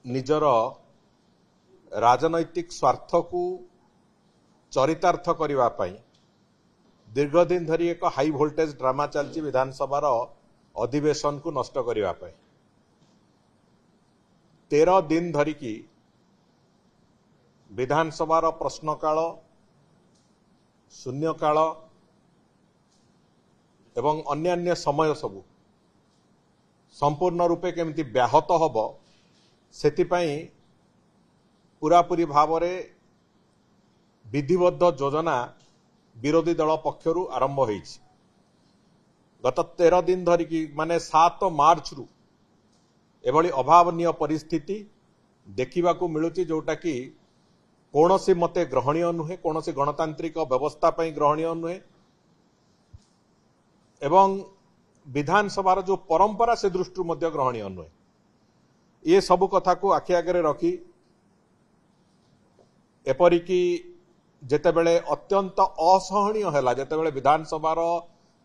निजर राजनैतिक स्वार्थ को चरितार्थ करने दीर्घ दिन धरी एक हाई वोल्टेज ड्रामा चलती विधानसभा अधिवेशन को नष्ट करने 13 दिन धरिकी विधानसभा प्रश्नकाल शून्यकाल एवं अन्यान्य समय सबू संपूर्ण रूपे केमती व्याहत हब सेतिपाई पूरापूरी भाव में विधिबद्ध योजना विरोधी दल पक्षरु आरंभ होईछि। गत 13 दिन धरिकी माने 7 मार्च रु एभली अभावनीय परिस्थिति देखा मिलुछि जोटा कि कौनसी मते ग्रहणीय नुहे, कौनसी गणतांत्रिक व्यवस्था पई ग्रहणीय नुहे एवं विधानसभार जो परंपरा से दृष्टि मध्य ग्रहणीय नुहे। ये सबु कथा को आखि आगे रखी एपरिकी जेतेबेले अत्यंत असहनीय है जेतेबेले विधानसभार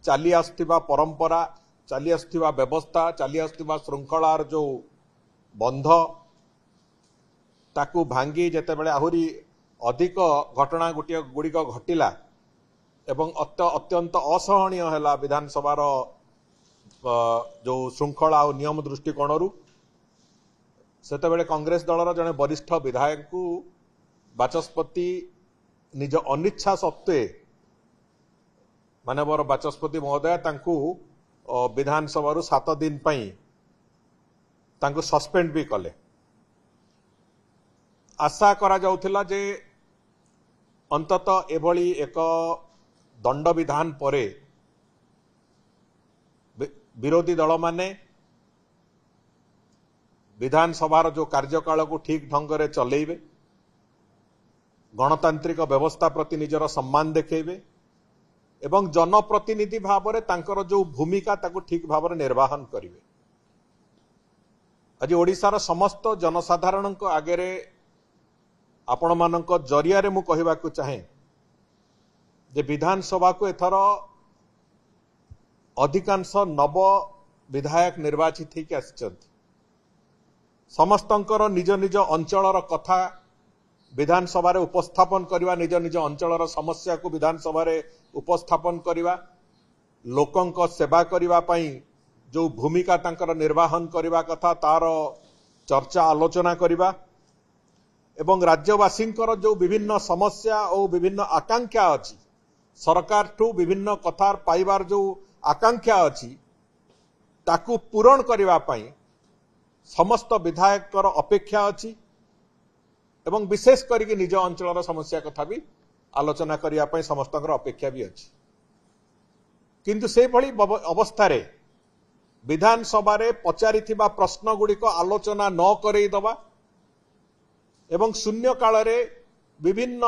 चली आसुथिबा परंपरा चली आसुथिबा व्यवस्था चली आसुथिबा श्रृंखलार जो बंध ताकू भांगी जेतेबेले आहुरी अधिक घटना गुड़िक घटिला एवं अत्यंत असहनीय है विधानसभार जो श्रृंखला और नियम दृष्टिकोण सेतेबेले कांग्रेस दलर जड़े वरिष्ठ विधायक को बाचस्पति निज अनिच्छा सत्वे मानवर बाचस्पति महोदय तांकु विधानसभा 7 दिन पई तांकु सस्पेंड भी कले। आशा करा जाउथिला जे अंततः एभली एक दंड विधान परे विरोधी दल माने विधानसभार जो कार्यकाल को ठीक ढंग से चलेबे, गणतांत्रिक व्यवस्था प्रति निजर सम्मान देखेबे एवं जनप्रतिनिधि भाव में तांकर जो भूमिका ताकू ठीक भाव में निर्वाहन करिवे। आज ओडिशार समस्त जनसाधारण आगे आपण मानक जरिया रे मु कहिबाकु चाहे जे विधानसभा को एथर अधिकांश नव विधायक निर्वाचित होकर आसिचंती। समस्तंकर निज निज अंचलर कथा विधानसभा रे उपस्थापन करवा, निज निज अंचलर समस्या को विधानसभा रे उपस्थापन करवा, लोकंक सेवा करवा पई जो भूमिका तांकर निर्वाहन करवा कथा तार चर्चा आलोचना करवा एवं राज्यवासींकर जो विभिन्न समस्या और विभिन्न आकांक्षा अछि सरकार ठू विभिन्न कथार पाइबार जो आकांक्षा अछि ताकू पूरण करवा पई समस्त विधायकर अपेक्षा अछि एवं विशेष करके निज अंचल समस्या कथा भी आलोचना करने पर समस्त अपेक्षा भी अच्छी। किंतु से भली अवस्था रे विधानसभा रे पचारि प्रश्न गुड़िक आलोचना न करईदबा एवं शून्य काल रे विभिन्न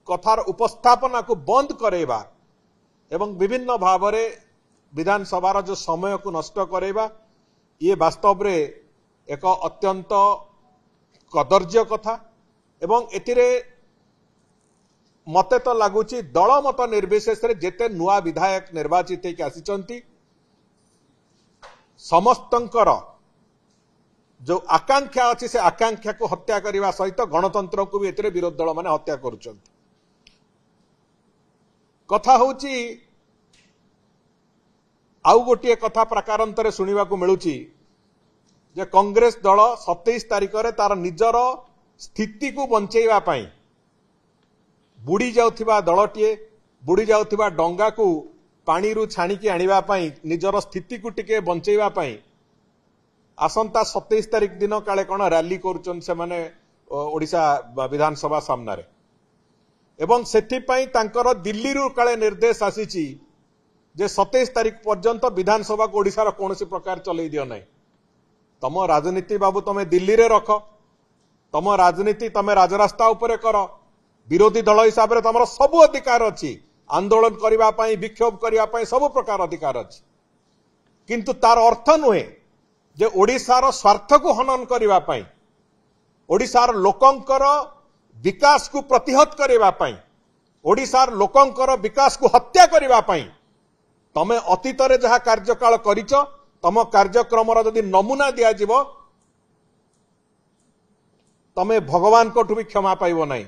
कथार उपस्थापना को बंद करेबा एवं विभिन्न भाव रे विधानसभार जो समय को नष्ट करेबा ये वास्तव रे एक अत्यंत कदर्य कथा एवं एतिरे मते तो लगुच दल मत निर्विशेष रे जेते नुआ विधायक निर्वाचित होकर आसिचंती समस्तंकर जो आकांक्षा अच्छी से आकांक्षा को हत्या करने सहित गणतंत्र को भी एतिरे विरोधी दल माने हत्या करुचंती। कथा होची आउ गोटे कथा प्रकारांतरे सुनिबा को मिलुची जे कांग्रेस दल 27 तारिख रे तार निजर स्थिति को बंचेवा पाई बुड़ी जाउथिबा दलटीए बुड़ी जाउथिबा डंगा को पानी रु छाणिकी आनिबा पाई निजर स्थिति को टिके बंचेवा पाई आसंता 27 तारिख दिन काले कौन रैली करुचन से माने ओडिशा विधानसभा सामना रे एवं सेथिपाई तांकर दिल्ली रु काले निर्देश आसीची जे 27 तारिख पर्यंत विधानसभा को ओडिशा कौन प्रकार चलई दियो नहीं। तम राजनीति बाबू तमे दिल्ली रे रख, तम राजनीति तमे राजरास्ता उपरे कर, विरोधी दल हिसाब रे तमर सब अधिकार अछि, आंदोलन करिबा पई विक्षोभ करिबा पई सब प्रकार अधिकार अछि। किंतु तार अर्थ नुहे जे ओडिशार स्वार्थ को हनन करिबा पई, ओडिशार लोकंकर विकास को प्रतिहत करिबा पई, ओडिशार लोकंकर विकास को हत्या करिबा पई तमे अतीत रे जहा कार्यकाल करिच तम कार्यक्रम जदि नमूना दिया जीवो तमे भगवान को भी क्षमा पाइबो नहीं।